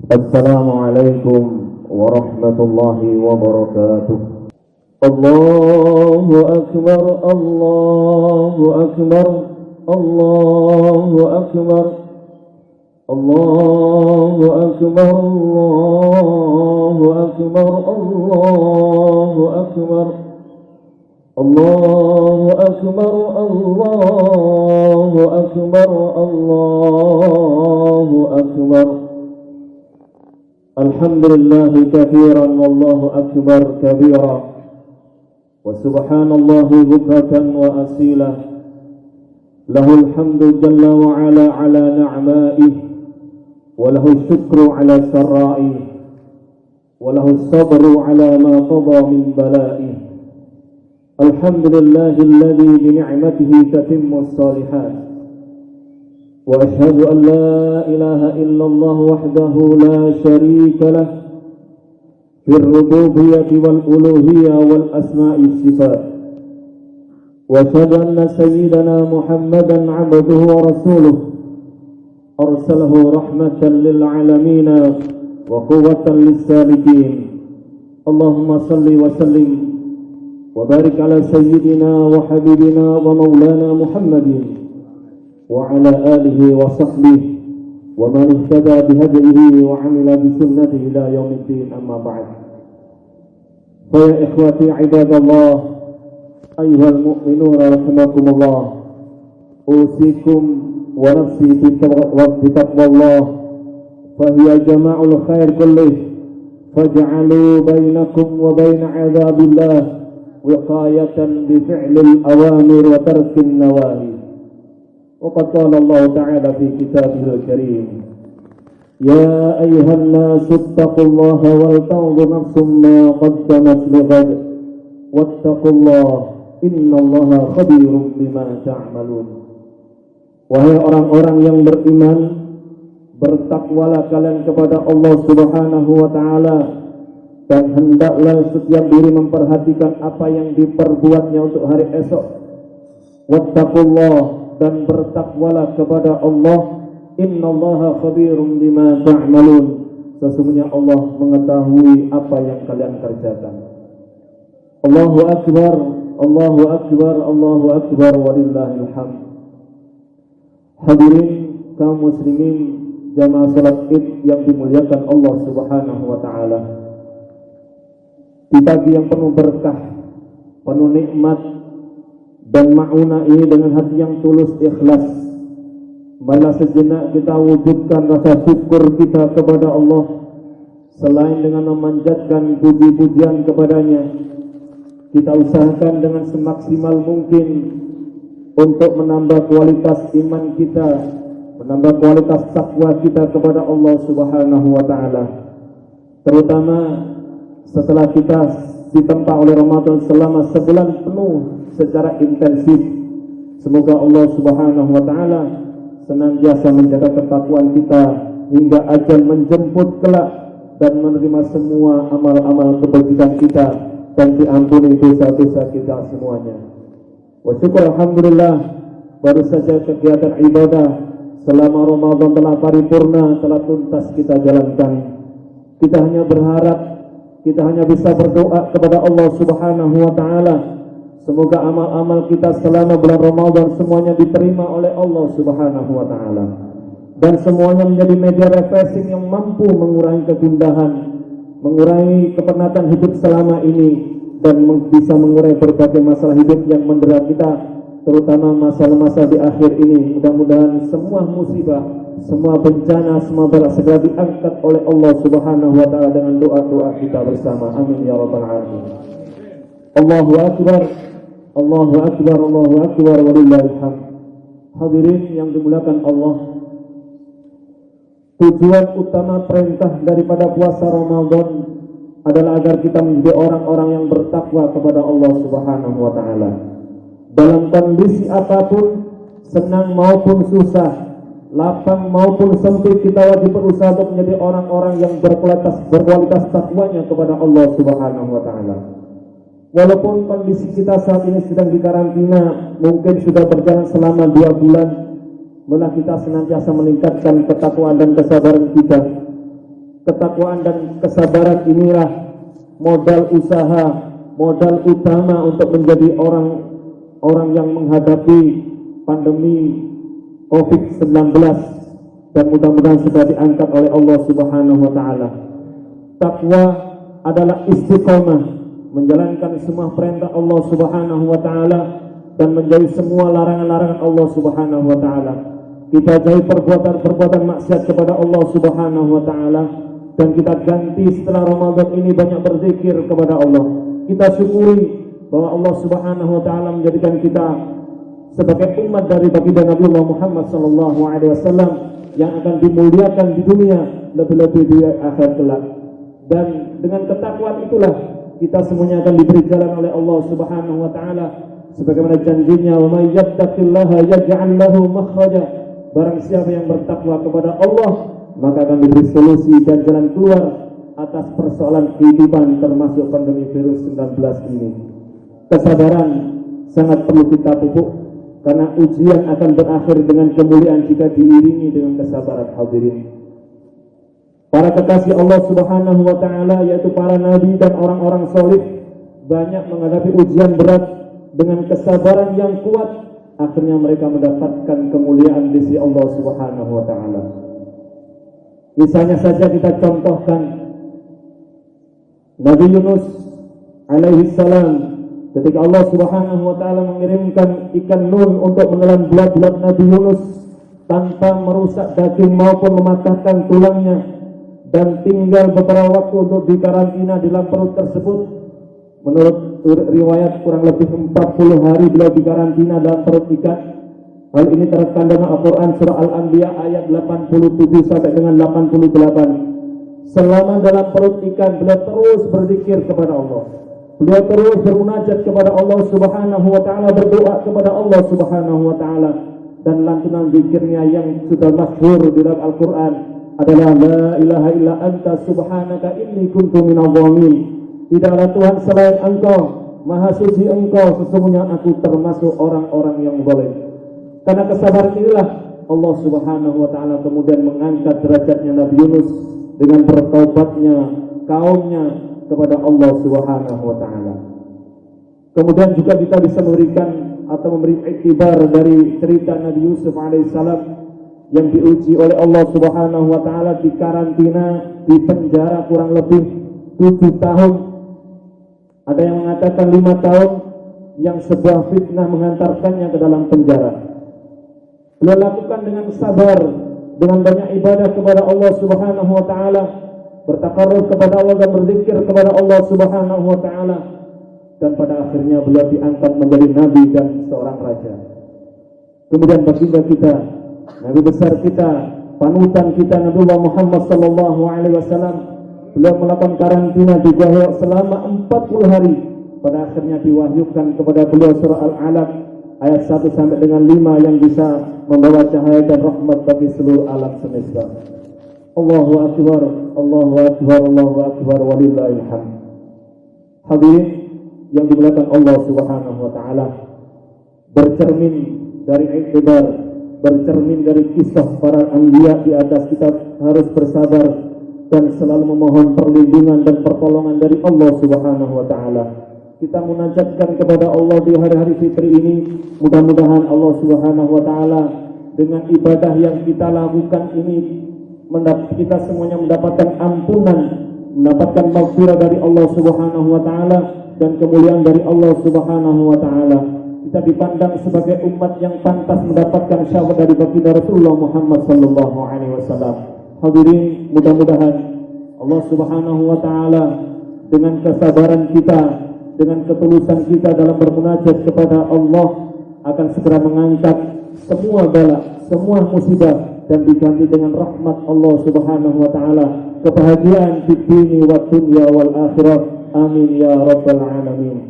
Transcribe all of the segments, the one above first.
Assalamualaikum warahmatullahi wabarakatuh. Allahu akbar, Allahu akbar, Allahu akbar, Allahu akbar, Allahu akbar, Allahu akbar, Allahu akbar, Allahu akbar, Allahu akbar. Alhamdulillahi kathiran wallahu akbar kabira wa subhanallahi bukratan wa asila. Lahul hamdu jalla wa ala na'ma'ih wa lahul syukru ala sarra'ih wa lahul sabru ala ma qada min bala'ih. Alhamdulillahi alladhi bi ni'matihi tatimmu as-salihat. وأشهد أن لا إله إلا الله وحده لا شريك له في الربوبية والألوهية والأسماء الصفات. وأشهد أن سيدنا محمدا عبده ورسوله أرسله رحمة للعالمين وقوة للسالكين. اللهم صل وسلم وبارك على سيدنا وحبيبنا ومولانا محمد وعلى آله وصحبه ومن اهتدى بهديه وعمل بسنته إلى يوم الدين. أما بعد، فيا إخوتي عباد الله أيها المؤمنون رحمكم الله، أوصيكم ونفسي بتقوى الله، فهي جماع الخير كله، فاجعلوا بينكم وبين عذاب الله وقاية بفعل الأوامر وترك النواهي. وقد قال الله تعالى في كتابه الكريم: يا أيها الناس اتقوا الله ولتنظر نفس ما قدمت لغد واتقوا الله إن الله خبير بما تعملون. Wahai orang-orang yang beriman, bertakwalah kalian kepada Allah Subhanahu wa taala, dan hendaklah setiap diri memperhatikan apa yang diperbuatnya untuk hari esok. Wattaqullah, dan bertakwalah kepada Allah. Innallaha khabirum bima ta'malun. Sesungguhnya Allah mengetahui apa yang kalian kerjakan. Allahu akbar, Allahu akbar, Allahu akbar, walillahil hamd. Hadirin kaum muslimin jamaah salat Id yang dimuliakan Allah Subhanahu wa taala. Di pagi yang penuh berkah, penuh nikmat dan ma'unah ini, dengan hati yang tulus ikhlas, marilah sejenak kita wujudkan rasa syukur kita kepada Allah. Selain dengan memanjatkan puji-pujian kepadanya, kita usahakan dengan semaksimal mungkin untuk menambah kualitas iman kita, menambah kualitas takwa kita kepada Allah Subhanahu wa taala. Terutama setelah kita ditempa oleh Ramadan selama sebulan penuh secara intensif. Semoga Allah Subhanahu wa taala senantiasa menjaga ketakwaan kita hingga ajal menjemput kelak, dan menerima semua amal-amal kebajikan kita dan diampuni dosa-dosa kita semuanya. Wa syukur alhamdulillah, baru saja kegiatan ibadah selama Ramadan telah paripurna, telah tuntas kita jalankan. Kita hanya berharap, kita hanya bisa berdoa kepada Allah Subhanahu wa taala, semoga amal-amal kita selama bulan Ramadan semuanya diterima oleh Allah Subhanahu wa taala, dan semuanya menjadi media refreshing yang mampu mengurangi kegundahan, mengurangi kepenatan hidup selama ini, dan bisa mengurai berbagai masalah hidup yang mendera kita, terutama masalah-masalah di akhir ini. Mudah-mudahan semua musibah, semua bencana, semua bala segera diangkat oleh Allah Subhanahu wa taala dengan doa-doa kita bersama. Amin ya rabbal alamin. Allahu akbar, Allahu akbar, Allahu akbar, walillahil hamd. Hadirin yang dimuliakan Allah, tujuan utama perintah daripada puasa Ramadan adalah agar kita menjadi orang-orang yang bertakwa kepada Allah Subhanahu wa taala. Dalam kondisi apapun, senang maupun susah, lapang maupun sempit, kita wajib berusaha untuk menjadi orang-orang yang berkualitas takwanya kepada Allah Subhanahu wa taala. Walaupun kondisi kita saat ini sedang di karantina, mungkin sudah berjalan selama 2 bulan, malah kita senantiasa meningkatkan ketakwaan dan kesabaran kita. Ketakwaan dan kesabaran inilah modal usaha, modal utama untuk menjadi orang yang menghadapi pandemi COVID-19, dan mudah-mudahan sudah diangkat oleh Allah Subhanahu wa taala. Takwa adalah istiqomah menjalankan semua perintah Allah Subhanahu wa taala dan menjauhi semua larangan-larangan Allah Subhanahu wa taala. Kita jauhi perbuatan-perbuatan maksiat kepada Allah Subhanahu wa taala, dan kita ganti setelah Ramadan ini banyak berzikir kepada Allah. Kita syukuri bahwa Allah Subhanahu wa taala menjadikan kita sebagai umat dari baginda Nabi Muhammad sallallahu alaihi wasallam yang akan dimuliakan di dunia, lebih-lebih di akhirat kelak. Dan dengan ketakwaan itulah kita semuanya akan diberi jalan oleh Allah Subhanahu wa taala sebagaimana janjinya, wa may yattaqillaha yaj'al lahu makhraja. Barang siapa yang bertakwa kepada Allah, maka akan diberi solusi dan jalan keluar atas persoalan kehidupan termasuk pandemi virus 19 ini. Kesabaran sangat perlu kita pupuk karena ujian akan berakhir dengan kemuliaan jika diiringi dengan kesabaran. Hadirin, para kekasih Allah Subhanahu wa taala, yaitu para nabi dan orang-orang saleh, banyak menghadapi ujian berat. Dengan kesabaran yang kuat, akhirnya mereka mendapatkan kemuliaan di sisi Allah Subhanahu wa taala. Misalnya saja kita contohkan Nabi Yunus alaihi salam, ketika Allah Subhanahu wa taala mengirimkan ikan nun untuk menelan belat-belat Nabi Yunus tanpa merusak daging maupun mematahkan tulangnya, dan tinggal beberapa waktu untuk dikarantina di dalam perut tersebut. Menurut riwayat kurang lebih 40 hari beliau dikarantina dalam perut ikan. Hal ini terkandung dalam Al-Quran surah Al-Anbiya ayat 87 sampai dengan 88. Selama dalam perut ikan, beliau terus berzikir kepada Allah. Beliau terus bermunajat kepada Allah Subhanahu wa taala, berdoa kepada Allah Subhanahu wa taala, dan lantunan zikirnya yang sudah masyhur di dalam Al-Quran adalah la ilaha illa anta subhanaka inni kuntu minadh dhalimin. Tidak ada Tuhan selain Engkau, Maha Suci Engkau, sesungguhnya aku termasuk orang-orang yang zalim. Karena kesabaran inilah Allah Subhanahu wa taala kemudian mengangkat derajatnya Nabi Yunus dengan bertaubatnya kaumnya kepada Allah Subhanahu wa taala. Kemudian juga kita bisa memberikan atau memberi iktibar dari cerita Nabi Yusuf alaihissalam yang diuji oleh Allah Subhanahu wa taala, di karantina, di penjara kurang lebih 7 tahun. Ada yang mengatakan 5 tahun, yang sebuah fitnah mengantarkannya ke dalam penjara. Beliau lakukan dengan sabar, dengan banyak ibadah kepada Allah Subhanahu wa taala, bertakarruf kepada Allah dan berzikir kepada Allah Subhanahu wa taala, dan pada akhirnya beliau diangkat menjadi nabi dan seorang raja. Kemudian baginda kita, nabi besar kita, panutan kita Nabi Muhammad sallallahu alaihi wasallam, beliau melakukan karantina di Gua selama 40 hari. Pada akhirnya diwahyukan kepada beliau surah Al-Alaq ayat 1 sampai dengan 5 yang bisa membawa cahaya dan rahmat bagi seluruh alam semesta. Allahu akbar, Allahu akbar, Allahu akbar, walillahil hamd. Hadirin yang dimuliakan Allah Subhanahu wa taala, bercermin dari iktibar, bercermin dari kisah para anbiya di atas, kita harus bersabar dan selalu memohon perlindungan dan pertolongan dari Allah Subhanahu wa taala. Kita munajatkan kepada Allah di hari-hari fitri ini, mudah-mudahan Allah Subhanahu wa taala dengan ibadah yang kita lakukan ini kita semuanya mendapatkan ampunan, mendapatkan maghfirah dari Allah Subhanahu wa taala dan kemuliaan dari Allah Subhanahu wa taala. Kita dipandang sebagai umat yang pantas mendapatkan syafaat dari baginda Rasulullah Muhammad sallallahu alaihi wasallam. Hadirin, mudah-mudahan Allah Subhanahu wa taala dengan kesabaran kita, dengan ketulusan kita dalam bermunajat kepada Allah, akan segera mengangkat semua bala, semua musibah, dan diganti dengan rahmat Allah Subhanahu wa taala, kebahagiaan di dunia wa dunya wal akhirah. Amin ya rabbal alamin.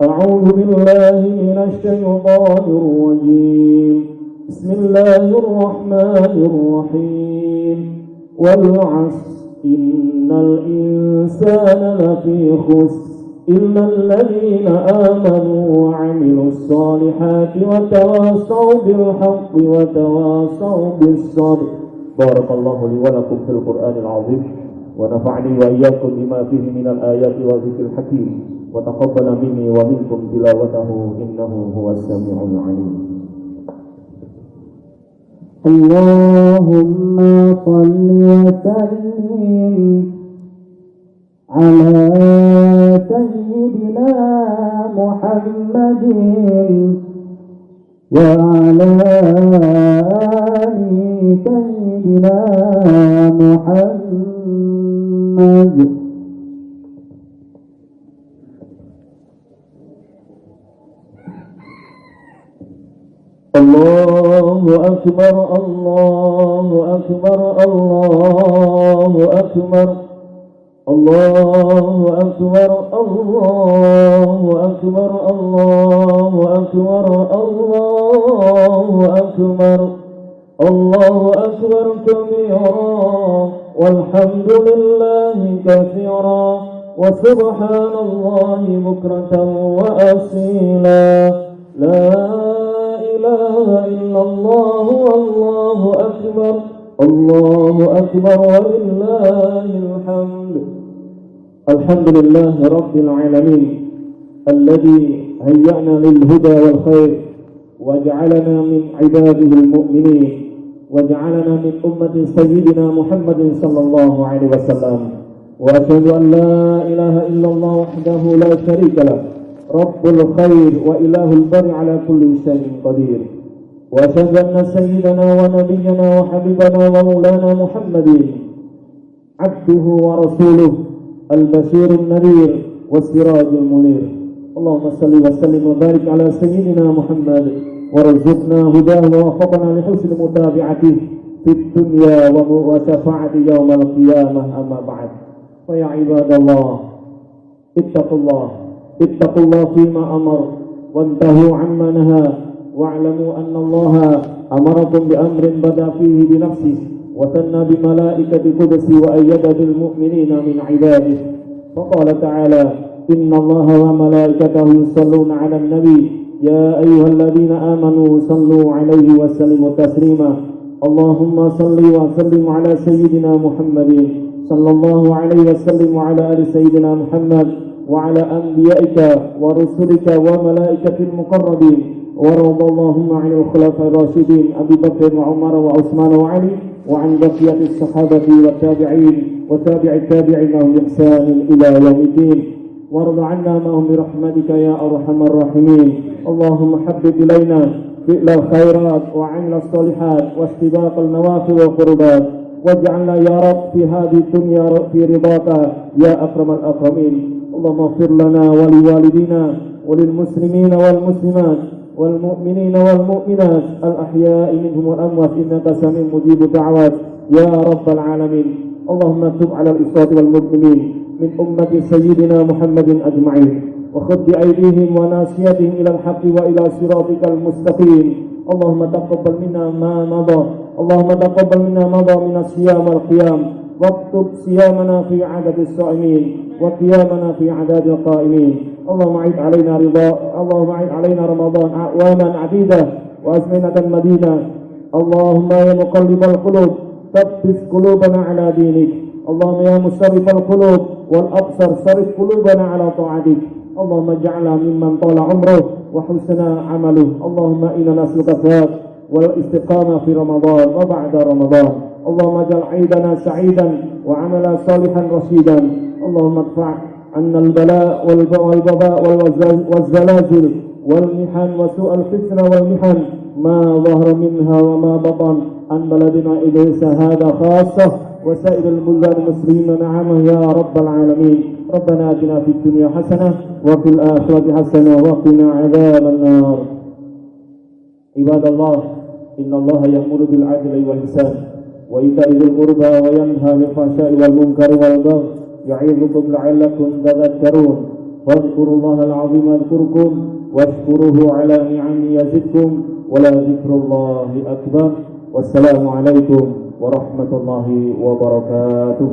A'udzu billahi minasy syaithanir rajim. Bismillahirrahmanirrahim. Wal 'asr innal insana lafi khusr إلا الذين آمنوا وعملوا الصالحات وتواصوا بالحق وتواصوا بالصبر. بارك الله لي ولكم في القرآن العظيم ونفعني وإياكم بما فيه من الآيات والذكر الحكيم وتقبل مني ومنكم تلاوته إنه هو السميع العليم. اللهم صل وسلم على سيدنا محمد وعلى آل سيدنا محمد. الله أكبر الله أكبر الله أكبر الله أكبر الله أكبر الله أكبر الله أكبر الله أكبر كبيرا والحمد لله كثيرا وسبحان الله بكرة وأصيلا لا إله إلا الله والله أكبر الله أكبر ولله الحمد. الحمد لله رب العالمين الذي هيأنا للهدى والخير وجعلنا من عباده المؤمنين وجعلنا من أمة سيدنا محمد صلى الله عليه وسلم. وأشهد أن لا إله إلا الله وحده لا شريك له رب الخير وإله البر على كل شيء قدير. وأشهد أن سيدنا ونبينا وحبيبنا ومولانا محمد عبده ورسوله البشير النذير والسراج المنير. اللهم صل وسلم وبارك على سيدنا محمد وارزقنا هداه ووفقنا لحسن متابعته في الدنيا وشفاعة يوم القيامة. أما بعد فيا عباد الله اتقوا الله فيما أمر وانتهوا عما نهى واعلموا أن الله أمركم بأمر بدأ فيه بنفسه وثنى بملائكة قدسه وأيد بالمؤمنين من عباده فقال تعالى إن الله وملائكته يصلون على النبي يا أيها الذين آمنوا صلوا عليه وسلموا تسليما. اللهم صل وسلم على سيدنا محمد صلى الله عليه وسلم وعلى آل سيدنا محمد وعلى أنبيائك ورسلك وملائكة المقربين وارض اللهم عن الخلفاء الراشدين أبي بكر وعمر وعثمان وعلي وعن بقية الصحابة والتابعين وتابع التابعين لهم بإحسان إلى يوم الدين وارض عنا معهم برحمتك يا أرحم الراحمين. اللهم حبب إلينا فعل الخيرات وعمل الصالحات واستباق النوافل والقربات واجعلنا يا رب في هذه الدنيا في رضاك يا أكرم الأكرمين. اللهم اغفر لنا ولوالدينا وللمسلمين والمسلمات والمؤمنين والمؤمنات الأحياء منهم والأموات إنك سميع مجيب الدعوات يا رب العالمين. اللهم تب على الإسرة والمسلمين من أمة سيدنا محمد أجمعين وخذ بأيديهم وناسيتهم إلى الحق وإلى صراطك المستقيم. اللهم تقبل منا ما مضى اللهم تقبل منا مضى من الصيام والقيام واكتب صيامنا في عدد الصائمين وقيامنا في عدد القائمين. اللهم أعد علينا رمضان أعواما عديدة وأزمنة مديدة. اللهم يا مقلب القلوب ثبت قلوبنا على دينك. اللهم يا مصرف القلوب والأبصر صرف قلوبنا على طاعتك. اللهم اجعلنا ممن طال عمره وحسن عمله. اللهم إنا نسألك الثبات والاستقامة في رمضان وبعد رمضان. اللهم اجعل عيدنا سعيدا وعملا صالحا رشيدا. اللهم ادفع عنا البلاء والوباء والزلازل والمحن وسوء الفتنة والمحن ما ظهر منها وما بطن عن بلدنا إليس هذا خاصة وسائر البلدان المسلمين نعم يا رب العالمين. ربنا آتنا في الدنيا حسنة وفي الآخرة حسنة وقنا عذاب النار. عباد الله إن الله يأمر بالعدل والإحسان وإيتاء ذي القربى وينهى عن الفحشاء والمنكر والبغي يعظكم لعلكم تذكرون. واذكروا الله العظيم يذكركم واشكروه على نعمه يزدكم ولذكر الله أكبر. والسلام عليكم ورحمة الله وبركاته.